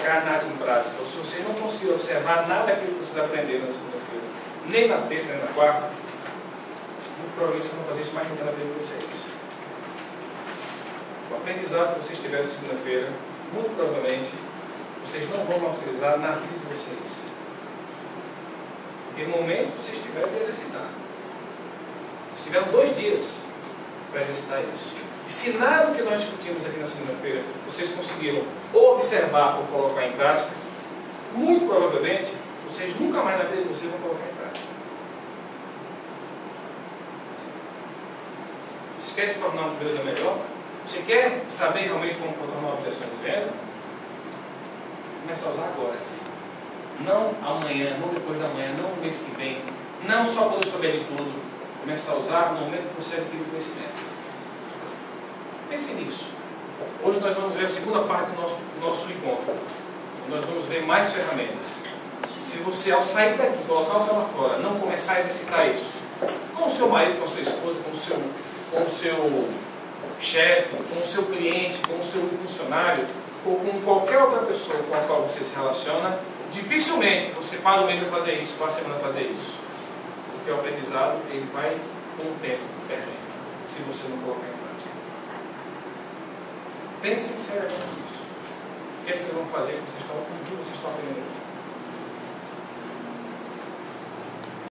colocar nada em prática, ou se vocês não conseguiram observar nada daquilo que vocês aprenderam na segunda-feira, nem na terça, nem na quarta, muito provavelmente vocês vão fazer isso mais ainda na vida de vocês. O aprendizado que vocês tiveram na segunda-feira, muito provavelmente, vocês não vão mais utilizar na vida de vocês. Porque em momentos vocês tiveram que exercitar. Vocês tiveram 2 dias para exercitar isso. E se nada do que nós discutimos aqui na segunda-feira vocês conseguiram ou observar ou colocar em prática, muito provavelmente vocês nunca mais na vida de vocês vão colocar em prática. Vocês querem se tornar um vendedor melhor? Você quer saber realmente como controlar uma objeção de venda? Começa a usar agora. Não amanhã, não depois da manhã, não no mês que vem, não só quando eu souber de tudo. Começa a usar no momento que você adquire o conhecimento. Pense nisso. Hoje nós vamos ver a segunda parte do nosso encontro. Nós vamos ver mais ferramentas. Se você, ao sair daqui, colocar o pé lá fora, não começar a exercitar isso, com o seu marido, com a sua esposa, com o seu chefe, com o seu cliente, com o seu funcionário, ou com qualquer outra pessoa com a qual você se relaciona, dificilmente você para o mês a fazer isso, para a semana a fazer isso. Porque o aprendizado, ele vai com o tempo perdendo, se você não colocar em prática. Pensem seriamente nisso. O que é que vocês vão fazer com o que vocês estão aprendendo aqui?